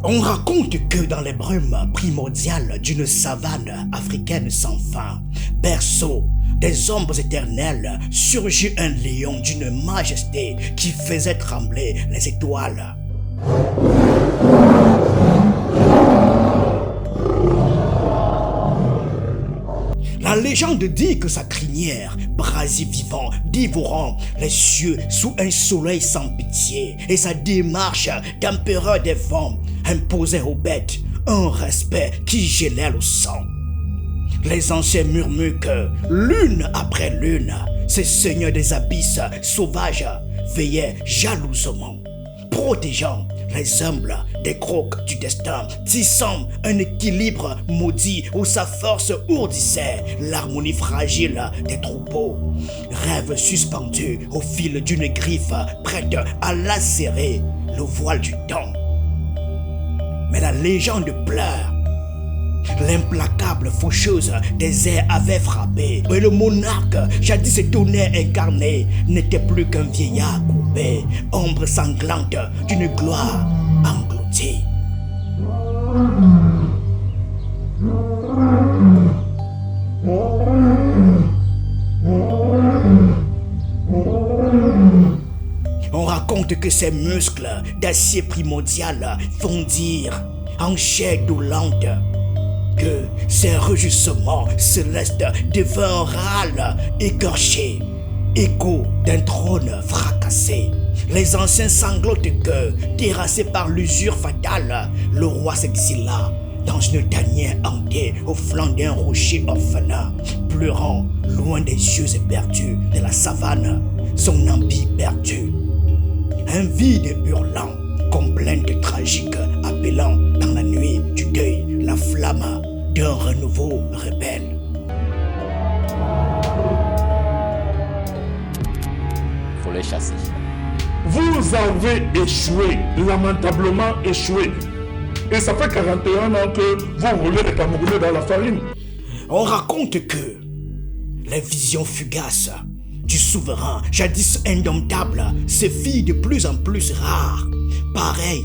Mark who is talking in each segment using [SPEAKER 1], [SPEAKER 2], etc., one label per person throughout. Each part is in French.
[SPEAKER 1] On raconte que dans les brumes primordiales d'une savane africaine sans fin, berceau des ombres éternelles, surgit un lion d'une majesté qui faisait trembler les étoiles. La légende dit que sa crinière, brasier vivant, dévorant les cieux sous un soleil sans pitié, et sa démarche d'empereur des vents imposait aux bêtes un respect qui gelait le sang. Les anciens murmurent que, l'une après l'une, ces seigneurs des abysses sauvages veillaient jalousement, protégeant les humbles des crocs du destin, tissant un équilibre maudit où sa force ourdissait l'harmonie fragile des troupeaux. Rêve suspendu au fil d'une griffe prête à lacérer le voile du temps. Mais la légende pleure. L'implacable faucheuse des airs avait frappé, et le monarque, jadis étonné incarné, n'était plus qu'un vieillard coupé, ombre sanglante d'une gloire engloutie. On raconte que ses muscles d'acier primordial fondirent en chair dolente, que ses rugissements célestes devinrent râle écorché, écho d'un trône fracassé. Les anciens sanglotent que, terrassé par l'usure fatale, le roi s'exila dans une tanière hantée au flanc d'un rocher orphelin, pleurant loin des yeux éperdus de la savane, son empire perdu. Un vide hurlant, comme plainte tragique, appelant dans la nuit du deuil la flamme d'un renouveau rebelle.
[SPEAKER 2] Faut les chasser.
[SPEAKER 3] Vous avez échoué, lamentablement échoué. Et ça fait 41 ans que vous roulez les Camerounais dans la farine.
[SPEAKER 1] On raconte que les visions fugaces du souverain, jadis indomptable, se fit de plus en plus rares, pareil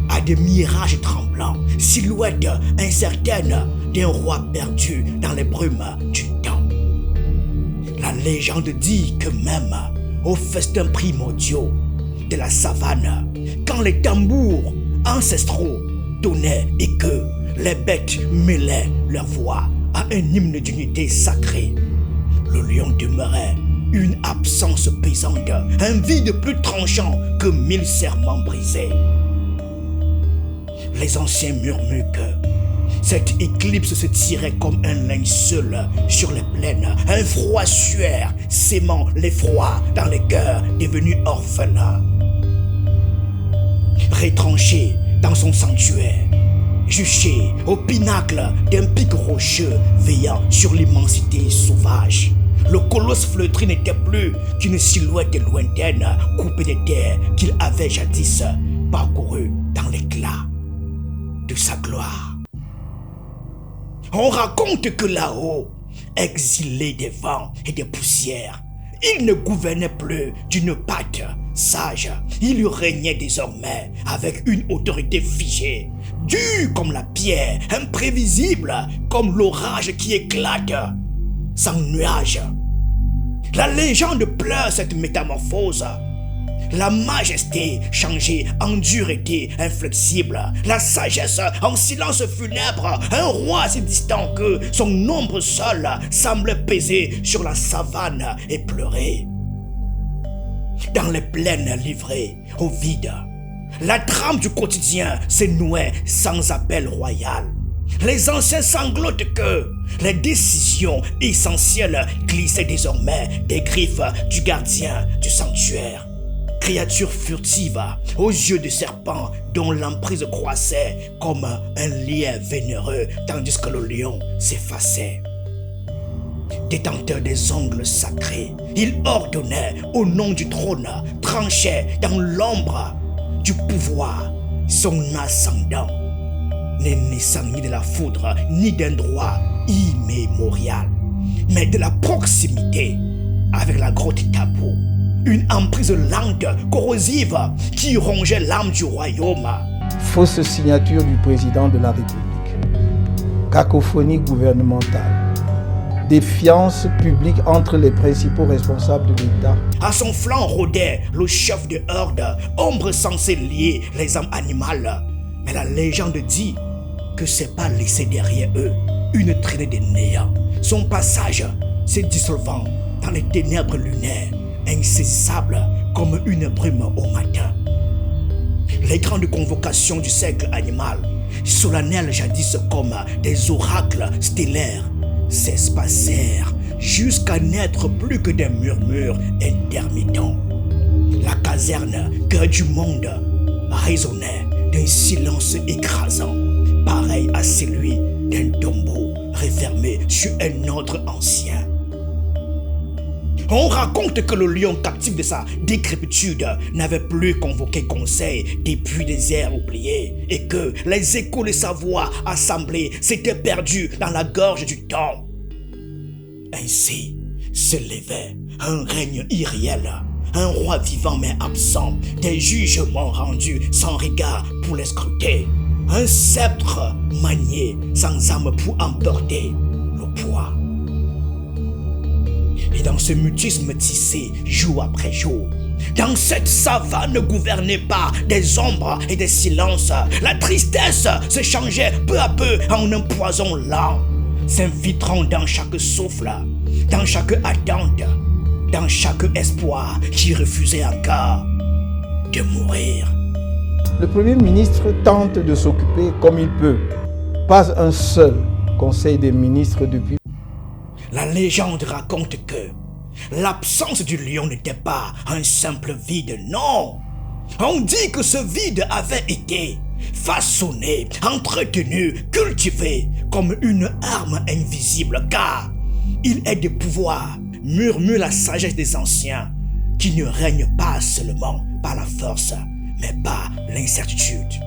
[SPEAKER 1] à des mirages tremblants, silhouette incertaine d'un roi perdu dans les brumes du temps. La légende dit que même aux festins primordiaux de la savane, quand les tambours ancestraux tonnaient et que les bêtes mêlaient leur voix à un hymne d'unité sacrée, le lion demeurait une absence pesante, un vide plus tranchant que 1000 serments brisés. Les anciens murmurent que cette éclipse se tirait comme un linceul sur les plaines, un froid suaire sémant l'effroi dans les cœurs devenus orphelins. Retranché dans son sanctuaire, juché au pinacle d'un pic rocheux veillant sur l'immensité sauvage, le colosse flétri n'était plus qu'une silhouette lointaine coupée des terres qu'il avait jadis parcouru dans l'éclat de sa gloire. On raconte que là-haut, exilé des vents et des poussières, il ne gouvernait plus d'une patte sage, il régnait désormais avec une autorité figée, dure comme la pierre, imprévisible comme l'orage qui éclate sans nuage. La légende pleure cette métamorphose. La majesté changée en dureté inflexible, la sagesse en silence funèbre, un roi si distant que son ombre seul semblait peser sur la savane et pleurer. Dans les plaines livrées au vide, la trame du quotidien se nouait sans appel royal. Les anciens sanglotent que les décisions essentielles glissaient désormais des griffes du gardien du sanctuaire. Créature furtive aux yeux de serpent dont l'emprise croissait comme un lien vénéreux tandis que le lion s'effaçait. Détenteur des ongles sacrés, il ordonnait au nom du trône, tranchait dans l'ombre du pouvoir son ascendant, ne naissant ni de la foudre ni d'un droit immémorial, mais de la proximité avec la grotte tabou. Une emprise lente, corrosive, qui rongeait l'âme du royaume.
[SPEAKER 4] Fausse signature du président de la République. Cacophonie gouvernementale. Défiance publique entre les principaux responsables de l'État.
[SPEAKER 1] À son flanc rôdait le chef de horde, ombre censée lier les âmes animales. Mais la légende dit que c'est pas laissé derrière eux une traînée de néant. Son passage se dissolvant dans les ténèbres lunaires, insaisissable comme une brume au matin. Les grandes convocations du cercle animal, solennelles jadis comme des oracles stellaires, s'espacèrent jusqu'à n'être plus que des murmures intermittents. La caserne, cœur du monde, résonnait d'un silence écrasant, pareil à celui d'un tombeau refermé sur un ordre ancien. On raconte que le lion captif de sa décrépitude n'avait plus convoqué conseil depuis des ères oubliées et que les échos de sa voix assemblée s'étaient perdus dans la gorge du temps. Ainsi s'élevait un règne irréel, un roi vivant mais absent, des jugements rendus sans regard pour les scruter, un sceptre manié sans âme pour emporter le poids. Et dans ce mutisme tissé jour après jour, dans cette savane gouvernée par des ombres et des silences, la tristesse se changeait peu à peu en un poison lent, s'infiltrant dans chaque souffle, dans chaque attente, dans chaque espoir qui refusait encore de mourir.
[SPEAKER 4] Le Premier ministre tente de s'occuper comme il peut. Pas un seul conseil des ministres depuis.
[SPEAKER 1] La légende raconte que l'absence du lion n'était pas un simple vide, non. On dit que ce vide avait été façonné, entretenu, cultivé comme une arme invisible, car il est de pouvoir, murmure la sagesse des anciens, qui ne règne pas seulement par la force, mais par l'incertitude.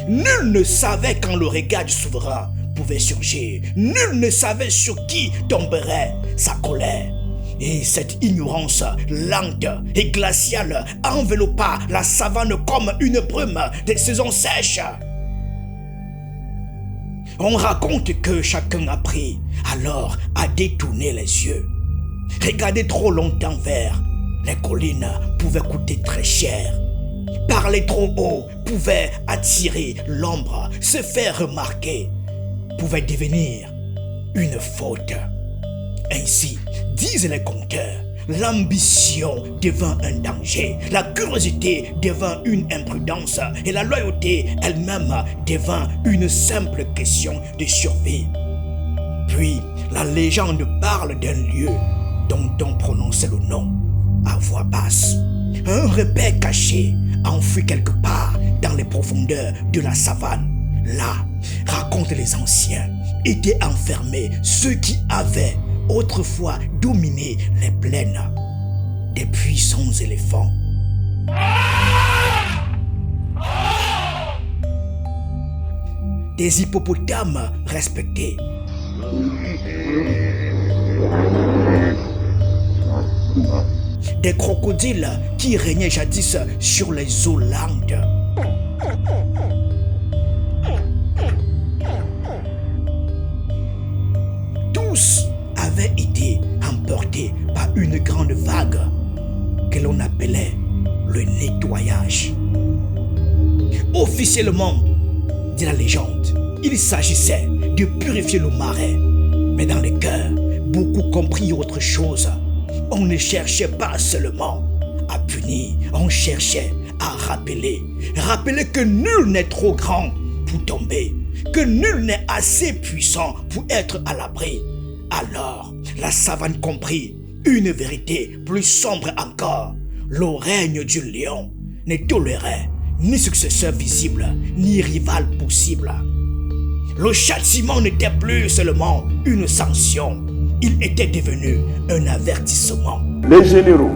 [SPEAKER 1] Nul ne savait quand le regard du souverain pouvait surgir. Nul ne savait sur qui tomberait sa colère. Et cette ignorance lente et glaciale enveloppa la savane comme une brume des saisons sèches. On raconte que chacun apprit alors à détourner les yeux. Regarder trop longtemps vers les collines pouvait coûter très cher. Parler trop haut pouvait attirer l'ombre, se faire remarquer pouvait devenir une faute. Ainsi, disent les conteurs, l'ambition devint un danger, la curiosité devint une imprudence et la loyauté elle-même devint une simple question de survie. Puis, la légende parle d'un lieu dont on prononçait le nom à voix basse. Un repère caché, enfoui quelque part dans les profondeurs de la savane. Là, racontent les anciens, étaient enfermés ceux qui avaient autrefois dominé les plaines, des puissants éléphants. Des hippopotames respectés. Des crocodiles qui régnaient jadis sur les eaux landes. Tous avaient été emportés par une grande vague que l'on appelait le nettoyage. Officiellement, dit la légende, il s'agissait de purifier le marais, mais dans les cœurs, beaucoup comprit autre chose. On ne cherchait pas seulement à punir, on cherchait à rappeler que nul n'est trop grand pour tomber, que nul n'est assez puissant pour être à l'abri. Alors, la savane comprit une vérité plus sombre encore. Le règne du lion ne tolérait ni successeur visible, ni rival possible. Le châtiment n'était plus seulement une sanction, il était devenu un avertissement.
[SPEAKER 3] Les généraux,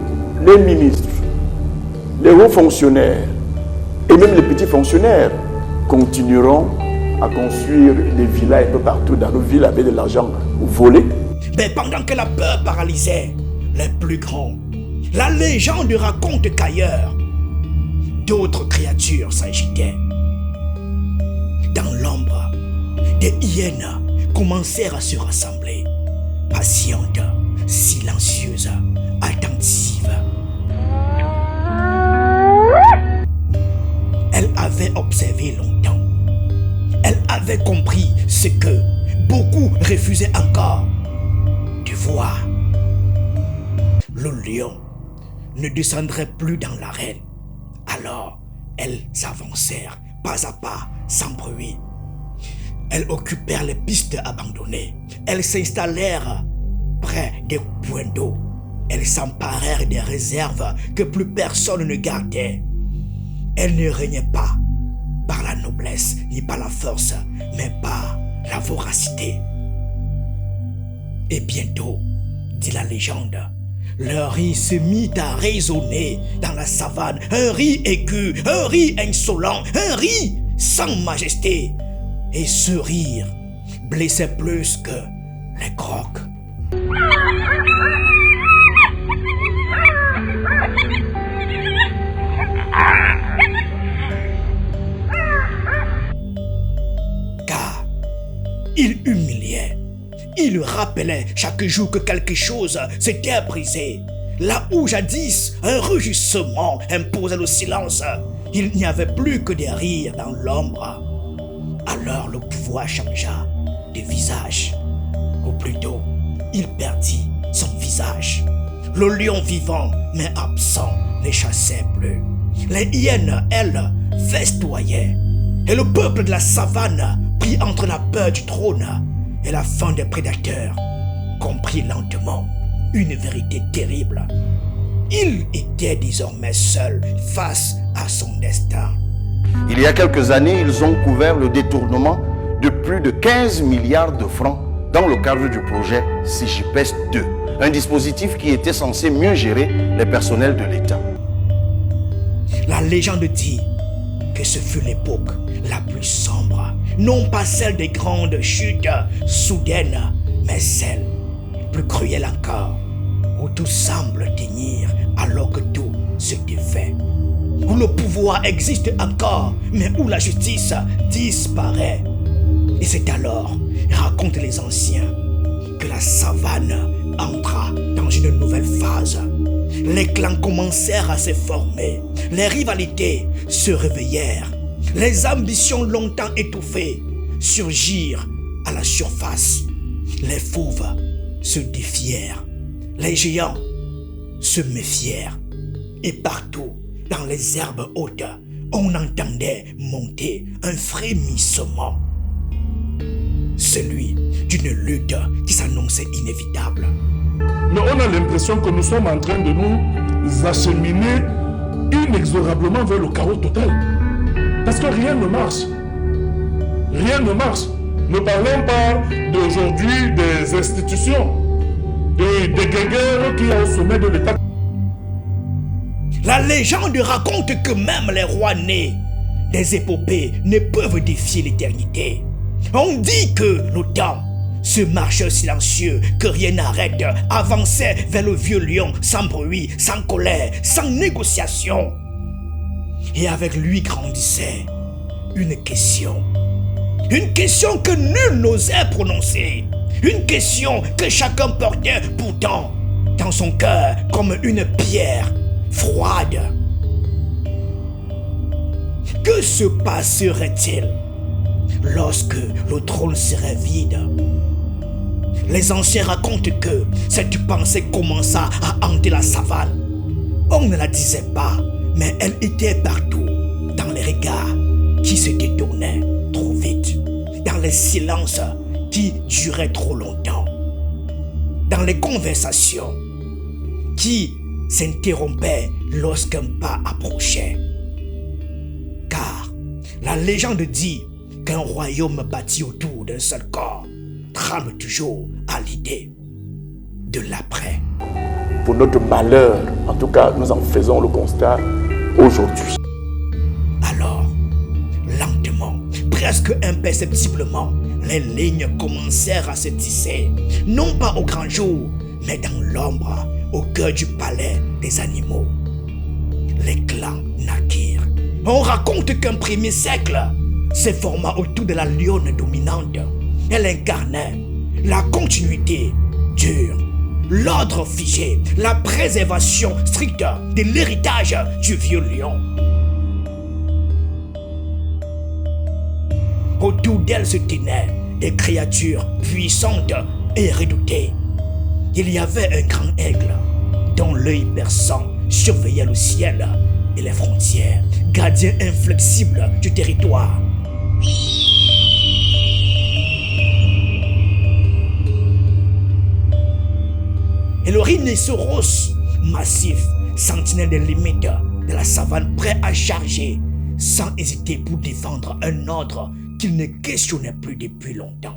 [SPEAKER 3] les ministres, les hauts fonctionnaires et même les petits fonctionnaires continueront à construire des villas un peu partout dans nos villes avec de l'argent volé.
[SPEAKER 1] Mais pendant que la peur paralysait les plus grands, la légende raconte qu'ailleurs, d'autres créatures s'agitaient. Des hyènes commencèrent à se rassembler, patientes, silencieuses, attentives. Elles avaient observé longtemps. Elles avaient compris ce que beaucoup refusaient encore de voir. Le lion ne descendrait plus dans l'arène. Alors, elles avancèrent pas à pas, sans bruit. Elles occupèrent les pistes abandonnées. Elles s'installèrent près des points d'eau. Elles s'emparèrent des réserves que plus personne ne gardait. Elles ne régnaient pas par la noblesse ni par la force, mais par la voracité. Et bientôt, dit la légende, leur riz se mit à résonner dans la savane, un riz aigu, un riz insolent, un riz sans majesté. Et ce rire blessait plus que les crocs. Car il humiliait. Il rappelait chaque jour que quelque chose s'était brisé. Là où jadis un rugissement imposait le silence, il n'y avait plus que des rires dans l'ombre. Alors le pouvoir changea de visage. Ou plutôt, il perdit son visage. Le lion vivant mais absent ne chassait plus. Les hyènes, elles, festoyaient. Et le peuple de la savane, pris entre la peur du trône et la faim des prédateurs, comprit lentement une vérité terrible. Il était désormais seul face à son destin.
[SPEAKER 5] Il y a quelques années, ils ont couvert le détournement de plus de 15 milliards de francs dans le cadre du projet CIGIPES 2, un dispositif qui était censé mieux gérer les personnels de l'État.
[SPEAKER 1] La légende dit que ce fut l'époque la plus sombre, non pas celle des grandes chutes soudaines, mais celle plus cruelle encore, où tout semble tenir alors que tout se défait, où le pouvoir existe encore, mais où la justice disparaît. Et c'est alors, racontent les anciens, que la savane entra dans une nouvelle phase. Les clans commencèrent à se former, les rivalités se réveillèrent, les ambitions longtemps étouffées surgirent à la surface. Les fauves se défièrent, les géants se méfièrent, et partout, dans les herbes hautes, on entendait monter un frémissement, celui d'une lutte qui s'annonçait inévitable.
[SPEAKER 6] Mais on a l'impression que nous sommes en train de nous acheminer inexorablement vers le chaos total. Parce que rien ne marche. Rien ne marche. Ne parlons pas d'aujourd'hui des institutions et des guerres qui sont au sommet de l'État.
[SPEAKER 1] La légende raconte que même les rois nés des épopées ne peuvent défier l'éternité. On dit que le temps, ce marcheur silencieux que rien n'arrête, avançait vers le vieux lion sans bruit, sans colère, sans négociation. Et avec lui grandissait une question que nul n'osait prononcer, une question que chacun portait pourtant dans son cœur comme une pierre froide. Que se passerait-il lorsque le trône serait vide? Les anciens racontent que cette pensée commença à hanter la savane. On ne la disait pas, mais elle était partout, dans les regards qui se détournaient trop vite, dans les silences qui duraient trop longtemps, dans les conversations qui s'interrompaient lorsqu'un pas approchait. Car la légende dit qu'un royaume bâti autour d'un seul corps tremble toujours à l'idée de l'après.
[SPEAKER 3] Pour notre malheur, en tout cas, nous en faisons le constat aujourd'hui.
[SPEAKER 1] Alors, lentement, presque imperceptiblement, les lignes commencèrent à se tisser, non pas au grand jour, mais dans l'ombre, au cœur du palais des animaux. Les clans naquirent. On raconte qu'un premier siècle, se forma autour de la lionne dominante. Elle incarnait la continuité dure, l'ordre figé, la préservation stricte de l'héritage du vieux lion. Autour d'elle se tenaient des créatures puissantes et redoutées. Il y avait un grand aigle dont l'œil perçant surveillait le ciel et les frontières, gardien inflexible du territoire. Et le rhinocéros massif, sentinelle des limites de la savane, prêt à charger, sans hésiter pour défendre un ordre qu'il ne questionnait plus depuis longtemps.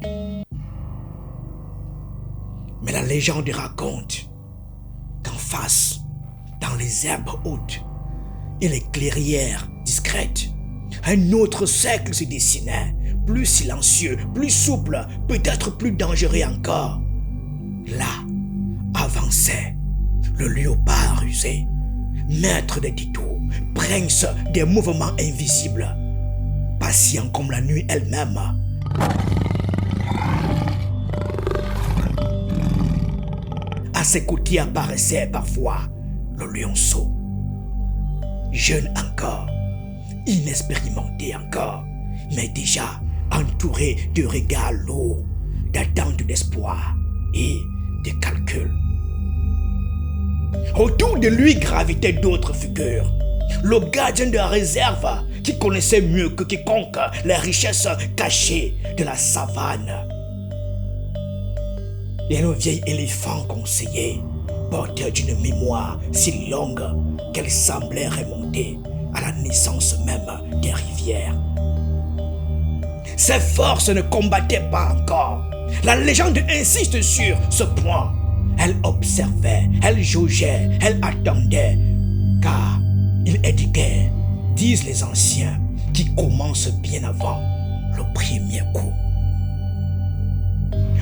[SPEAKER 1] Mais la légende raconte qu'en face, dans les herbes hautes et les clairières discrètes, un autre cercle se dessinait, plus silencieux, plus souple, peut-être plus dangereux encore. Là, avançait le léopard rusé, maître des détours, prince des mouvements invisibles, patient comme la nuit elle-même. À ses côtés apparaissait parfois le lionceau, jeune encore, inexpérimenté encore, mais déjà entouré de regards lourds, d'attentes d'espoir et de calculs. Autour de lui gravitaient d'autres figures. Le gardien de la réserve qui connaissait mieux que quiconque les richesses cachées de la savane. Et le vieil éléphant conseiller, porteur d'une mémoire si longue qu'elle semblait remonter à la naissance même des rivières. Ses forces ne combattaient pas encore. La légende insiste sur ce point. Elle observait, elle jaugeait, elle attendait, car il est de guerre, disent les anciens, qui commence bien avant le premier coup.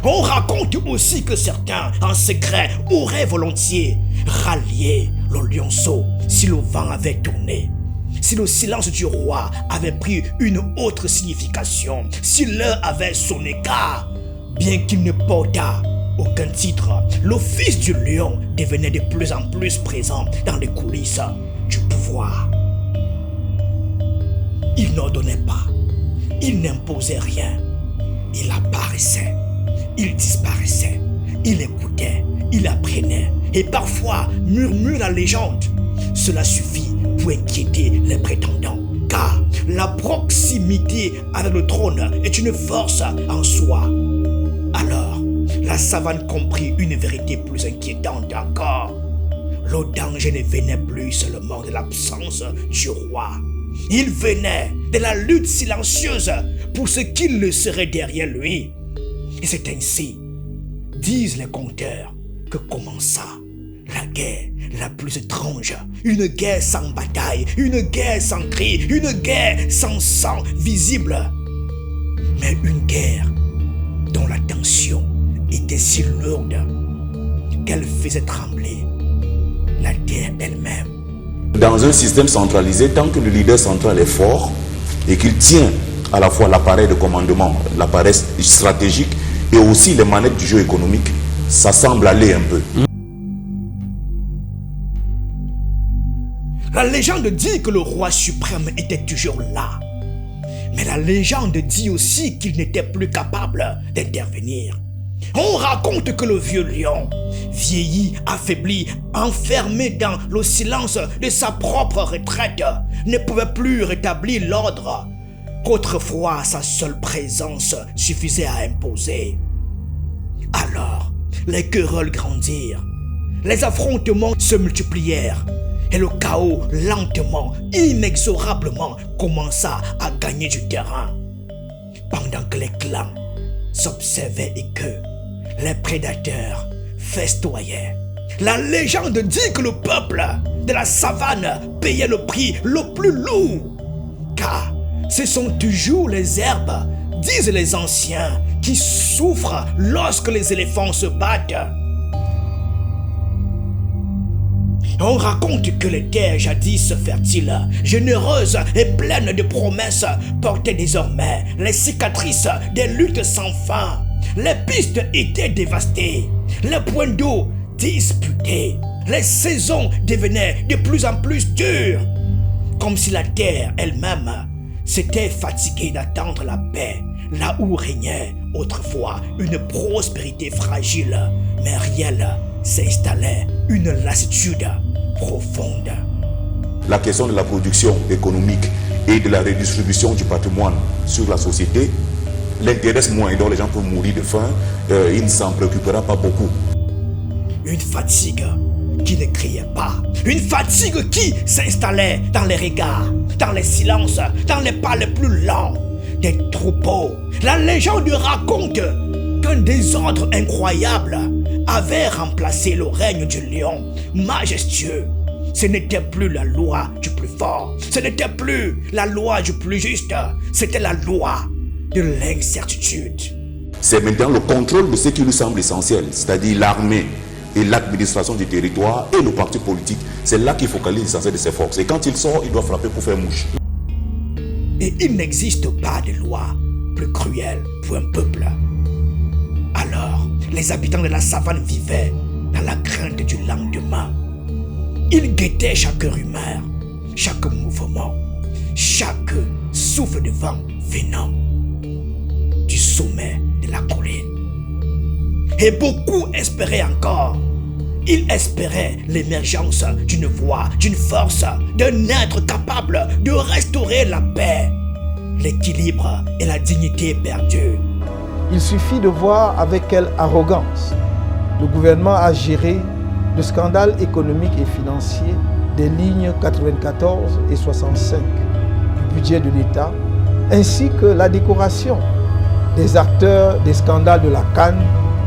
[SPEAKER 1] On raconte aussi que certains, en secret, auraient volontiers rallié le lionceau si le vent avait tourné, si le silence du roi avait pris une autre signification, si l'heure avait sonné, car, bien qu'il ne portât aucun titre, le fils du lion devenait de plus en plus présent dans les coulisses du pouvoir. Il n'ordonnait pas, il n'imposait rien, il apparaissait, il disparaissait, il écoutait, il apprenait, et parfois murmure la légende. Cela suffit pour inquiéter les prétendants, car la proximité avec le trône est une force en soi. Alors, la savane comprit une vérité plus inquiétante encore. Le danger ne venait plus seulement de l'absence du roi. Il venait de la lutte silencieuse pour ce qu'il le serait derrière lui. Et c'est ainsi, disent les conteurs, que commença la guerre la plus étrange. Une guerre sans bataille, une guerre sans cri, une guerre sans sang visible. Mais une guerre dont la tension était si lourde qu'elle faisait trembler la terre elle-même.
[SPEAKER 7] Dans un système centralisé, tant que le leader central est fort et qu'il tient à la fois l'appareil de commandement, l'appareil stratégique et aussi les manettes du jeu économique, ça semble aller un peu.
[SPEAKER 1] La légende dit que le roi suprême était toujours là. Mais la légende dit aussi qu'il n'était plus capable d'intervenir. On raconte que le vieux lion, vieilli, affaibli, enfermé dans le silence de sa propre retraite, ne pouvait plus rétablir l'ordre qu'autrefois sa seule présence suffisait à imposer. Alors, les querelles grandirent, les affrontements se multiplièrent, et le chaos, lentement, inexorablement, commença à gagner du terrain. Pendant que les clans s'observaient et que les prédateurs festoyaient, la légende dit que le peuple de la savane payait le prix le plus lourd. Car ce sont toujours les herbes, disent les anciens, qui souffrent lorsque les éléphants se battent. On raconte que les terres jadis fertiles, généreuses et pleines de promesses portaient désormais les cicatrices des luttes sans fin. Les pistes étaient dévastées, les points d'eau disputés, les saisons devenaient de plus en plus dures, comme si la terre elle-même s'était fatiguée d'attendre la paix, là où régnait autrefois une prospérité fragile, mais réelle, s'installait une lassitude profonde.
[SPEAKER 7] La question de la production économique et de la redistribution du patrimoine sur la société l'intéresse moins, donc les gens peuvent mourir de faim, il ne s'en préoccupera pas beaucoup.
[SPEAKER 1] Une fatigue qui ne criait pas, une fatigue qui s'installait dans les regards, dans les silences, dans les pas les plus lents des troupeaux. La légende raconte qu'un désordre incroyable avait remplacé le règne du lion majestueux. Ce n'était plus la loi du plus fort, ce n'était plus la loi du plus juste, c'était la loi de l'incertitude.
[SPEAKER 7] C'est maintenant le contrôle de ce qui lui semble essentiel, c'est-à-dire l'armée et l'administration du territoire et le parti politique. C'est là qu'il focalise l'essentiel de ses forces. Et quand il sort, il doit frapper pour faire mouche.
[SPEAKER 1] Et il n'existe pas de loi plus cruelle pour un peuple. Alors, les habitants de la savane vivaient dans la crainte du lendemain. Ils guettaient chaque rumeur, chaque mouvement, chaque souffle de vent venant du sommet de la colline. Et beaucoup espéraient encore. Ils espéraient l'émergence d'une voix, d'une force, d'un être capable de restaurer la paix, l'équilibre et la dignité perdue.
[SPEAKER 4] Il suffit de voir avec quelle arrogance le gouvernement a géré le scandale économique et financier des lignes 94 et 65 du budget de l'État, ainsi que la décoration des acteurs des scandales de la CAN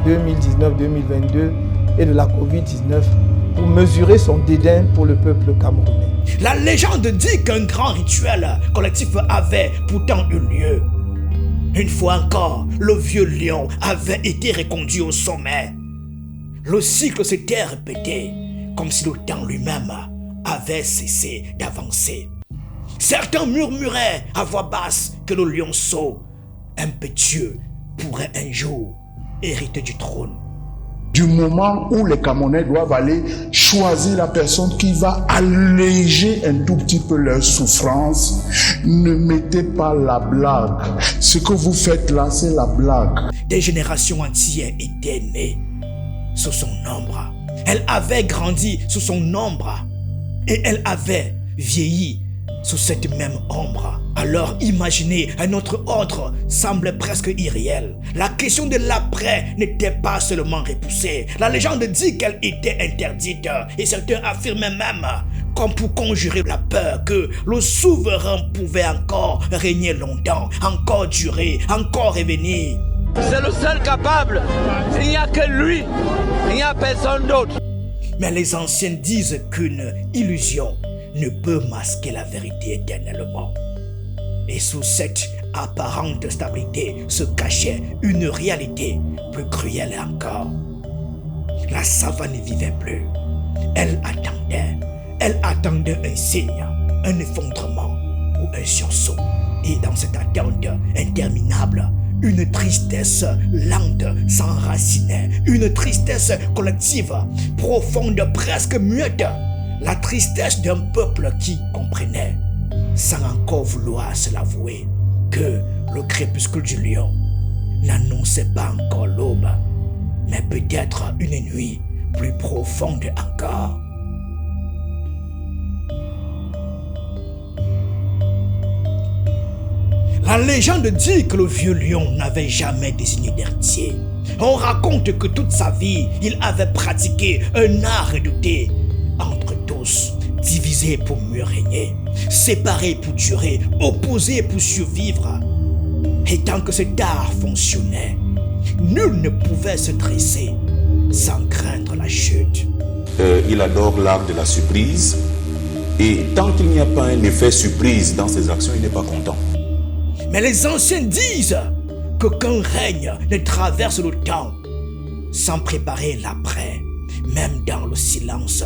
[SPEAKER 4] 2019-2022 et de la Covid-19 pour mesurer son dédain pour le peuple camerounais.
[SPEAKER 1] La légende dit qu'un grand rituel collectif avait pourtant eu lieu. Une fois encore, le vieux lion avait été reconduit au sommet. Le cycle s'était répété, comme si le temps lui-même avait cessé d'avancer. Certains murmuraient à voix basse que le lionceau, impétueux, pourrait un jour hériter du trône.
[SPEAKER 6] Du moment où les Camerounais doivent aller choisir la personne qui va alléger un tout petit peu leur souffrance, ne mettez pas la blague. Ce que vous faites là, c'est la blague.
[SPEAKER 1] Des générations entières étaient nées sous son ombre. Elle avait grandi sous son ombre. Et elle avait vieilli sous cette même ombre. Alors imaginer un autre ordre semble presque irréel. La question de l'après n'était pas seulement repoussée. La légende dit qu'elle était interdite. Et certains affirmaient même, comme pour conjurer la peur, que le souverain pouvait encore régner longtemps, encore durer, encore revenir.
[SPEAKER 8] C'est le seul capable. Il n'y a que lui. Il n'y a personne d'autre.
[SPEAKER 1] Mais les anciens disent qu'une illusion ne peut masquer la vérité éternellement. Et sous cette apparente stabilité se cachait une réalité plus cruelle encore. La savane ne vivait plus. Elle attendait un signe, un effondrement ou un sursaut. Et dans cette attente interminable, une tristesse lente s'enracinait, une tristesse collective, profonde, presque muette. La tristesse d'un peuple qui comprenait, sans encore vouloir se l'avouer, que le crépuscule du lion n'annonçait pas encore l'aube, mais peut-être une nuit plus profonde encore. La légende dit que le vieux lion n'avait jamais désigné d'héritier. On raconte que toute sa vie, il avait pratiqué un art redouté entre tous, divisé pour mieux régner, séparé pour durer, opposé pour survivre. Et tant que cet art fonctionnait, nul ne pouvait se dresser sans craindre la chute.
[SPEAKER 7] Il adore l'art de la surprise et tant qu'il n'y a pas un effet surprise dans ses actions, il n'est pas content.
[SPEAKER 1] Mais les anciens disent qu'aucun règne ne traverse le temps sans préparer l'après. Même dans le silence,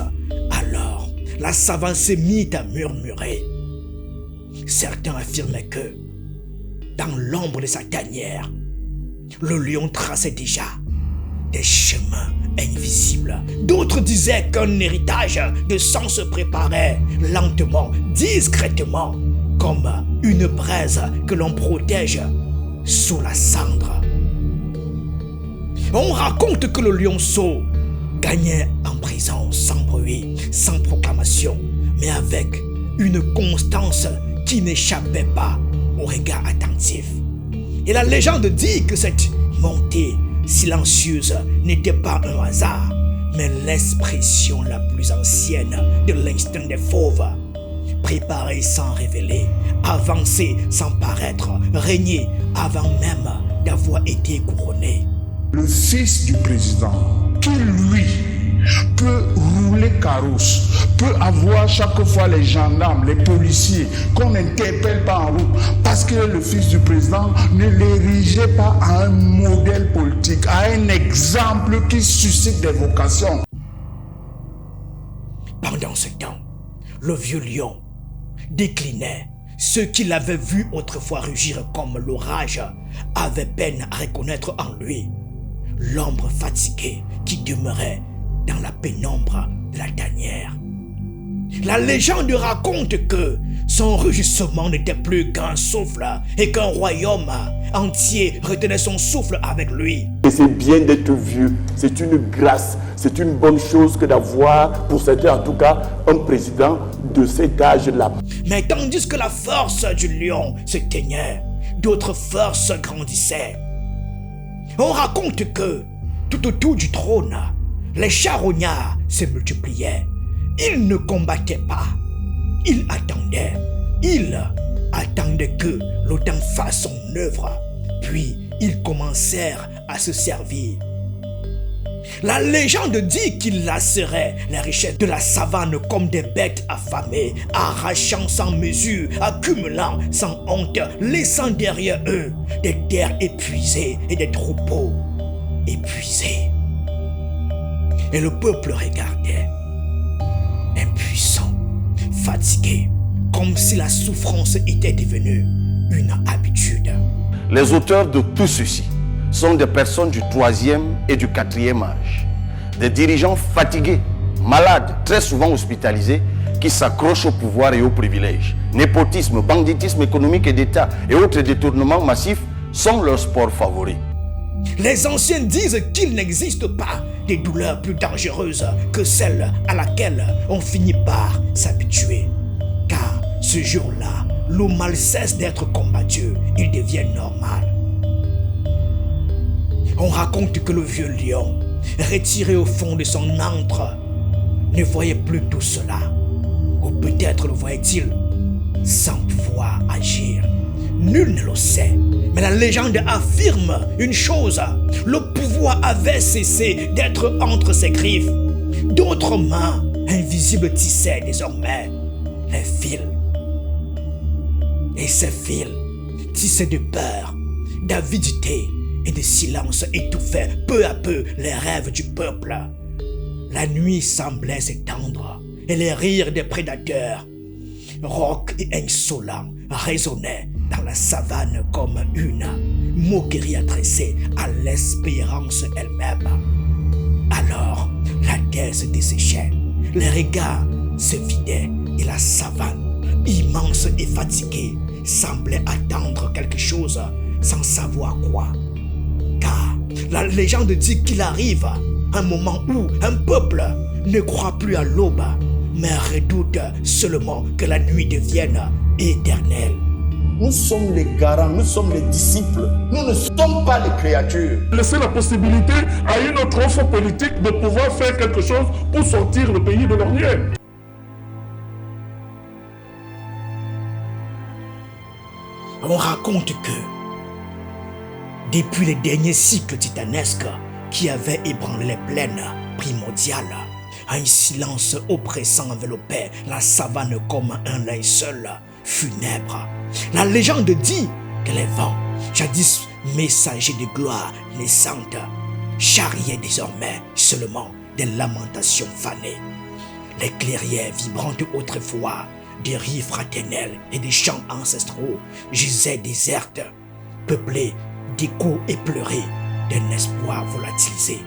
[SPEAKER 1] alors, la savane se mit à murmurer. Certains affirmaient que, dans l'ombre de sa tanière, le lion traçait déjà des chemins invisibles. D'autres disaient qu'un héritage de sang se préparait lentement, discrètement, comme une braise que l'on protège sous la cendre. On raconte que le lionceau gagnait en prison sans bruit, sans proclamation, mais avec une constance qui n'échappait pas au regard attentif. Et la légende dit que cette montée silencieuse n'était pas un hasard, mais l'expression la plus ancienne de l'instinct des fauves. Préparer sans révéler, avancer sans paraître, régner avant même d'avoir été couronné.
[SPEAKER 9] Le fils du président, qui lui peut rouler carrosse, peut avoir chaque fois les gendarmes, les policiers qu'on n'interpelle pas en route, parce que le fils du président ne l'érigeait pas à un modèle politique, à un exemple qui suscite des vocations.
[SPEAKER 1] Pendant ce temps, le vieux lion déclinait. Ceux qui l'avaient vu autrefois rugir comme l'orage avaient peine à reconnaître en lui l'ombre fatiguée qui demeurait dans la pénombre de la tanière. La légende raconte que son rugissement n'était plus qu'un souffle et qu'un royaume entier retenait son souffle avec lui.
[SPEAKER 3] Et c'est bien d'être vieux, c'est une grâce, c'est une bonne chose que d'avoir, pour certains en tout cas, un président de cet âge-là.
[SPEAKER 1] Mais tandis que la force du lion s'éteignait, d'autres forces grandissaient. On raconte que, tout autour du trône, les charognards se multipliaient. Ils ne combattaient pas. Ils attendaient. Ils attendaient que le temps fasse son œuvre. Puis, ils commencèrent à se servir. La légende dit qu'ils lacéraient les richesses de la savane comme des bêtes affamées, arrachant sans mesure, accumulant sans honte, laissant derrière eux des terres épuisées et des troupeaux épuisés. Et le peuple regardait, impuissant, fatigué, comme si la souffrance était devenue une habitude.
[SPEAKER 5] Les auteurs de tout ceci sont des personnes du 3e et du 4e âge. Des dirigeants fatigués, malades, très souvent hospitalisés, qui s'accrochent au pouvoir et aux privilèges. Népotisme, banditisme économique et d'État et autres détournements massifs sont leurs sports favoris.
[SPEAKER 1] Les anciens disent qu'il n'existe pas des douleurs plus dangereuses que celle à laquelle on finit par s'habituer. Car ce jour-là, le mal cesse d'être combattu, il devient normal. On raconte que le vieux lion, retiré au fond de son antre, ne voyait plus tout cela. Ou peut-être le voyait-il sans pouvoir agir. Nul ne le sait. Mais la légende affirme une chose. Le pouvoir avait cessé d'être entre ses griffes. D'autres mains invisibles tissaient désormais les fils. Et ces fils, tissés de peur, d'avidité et de silence, étouffaient peu à peu les rêves du peuple. La nuit semblait s'étendre et les rires des prédateurs, rauques et insolents, résonnaient dans la savane comme une moquerie adressée à l'espérance elle-même. Alors, la terre se desséchait, les regards se vidaient et la savane, immense et fatiguée, semblait attendre quelque chose sans savoir quoi. Car la légende dit qu'il arrive un moment où un peuple ne croit plus à l'aube, mais redoute seulement que la nuit devienne éternelle.
[SPEAKER 9] Nous sommes les garants, nous sommes les disciples, nous ne sommes pas les créatures.
[SPEAKER 6] Laisser la possibilité à une autre offre politique de pouvoir faire quelque chose pour sortir le pays de l'ornière.
[SPEAKER 1] On raconte que, depuis les derniers cycles titanesques qui avaient ébranlé les plaines primordiales, un silence oppressant enveloppait la savane comme un linceul funèbre. La légende dit que les vents, jadis messagers de gloire naissante, charriaient désormais seulement des lamentations fanées. Les clairières vibrantes autrefois, des rives fraternelles et des champs ancestraux gisaient désertes, peuplées d'échos éplorés d'un espoir volatilisé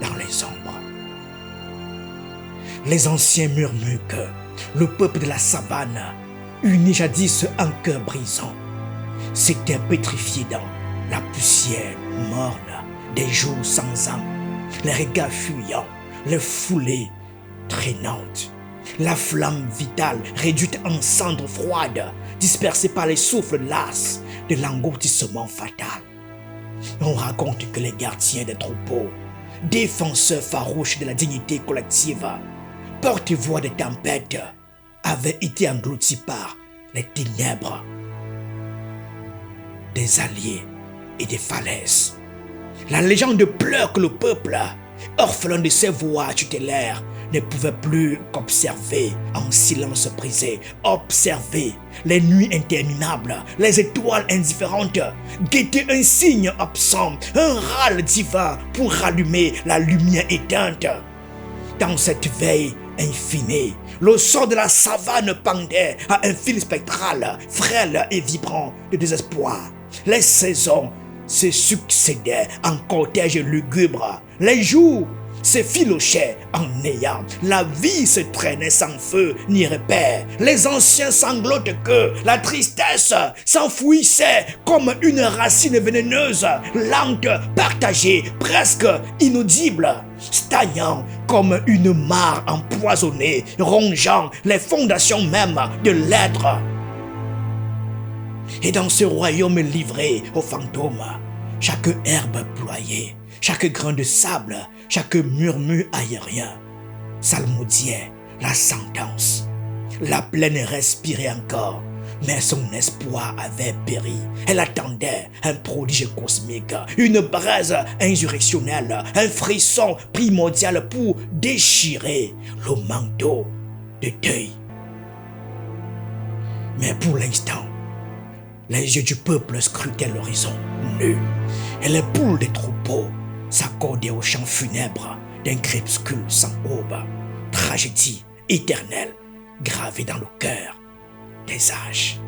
[SPEAKER 1] dans les ombres. Les anciens murmurent que le peuple de la savane, uni jadis en cœur brisant, s'était pétrifié dans la poussière morne des jours sans âme, les regards fuyants, les foulées traînantes, la flamme vitale réduite en cendres froides, dispersée par les souffles lasses de l'engourdissement fatal. On raconte que les gardiens des troupeaux, défenseurs farouches de la dignité collective, porte-voix des tempêtes, avaient été engloutis par les ténèbres des alliés et des falaises. La légende pleure que le peuple, orphelin de ses voix tutélaires, ne pouvait plus qu'observer en silence brisé, observer les nuits interminables, les étoiles indifférentes, guetter un signe absent, un râle divin pour rallumer la lumière éteinte. Dans cette veille infinie, le son de la savane pendait à un fil spectral, frêle et vibrant de désespoir. Les saisons se succédaient en cortège lugubre. Les jours s'effilochaient en néant. La vie se traînait sans feu ni repère. Les anciens sanglotent que la tristesse s'enfouissait comme une racine vénéneuse, lente, partagée, presque inaudible, stagnant comme une mare empoisonnée, rongeant les fondations mêmes de l'être. Et dans ce royaume livré aux fantômes, chaque herbe ployée, chaque grain de sable, chaque murmure aérien psalmodiait la sentence. La plaine respirait encore, mais son espoir avait péri. Elle attendait un prodige cosmique, une braise insurrectionnelle, un frisson primordial pour déchirer le manteau de deuil. Mais pour l'instant, les yeux du peuple scrutaient l'horizon nu, et les poules des troupeaux s'accordaient au chant funèbre d'un crépuscule sans aube, tragédie éternelle gravée dans le cœur des âges.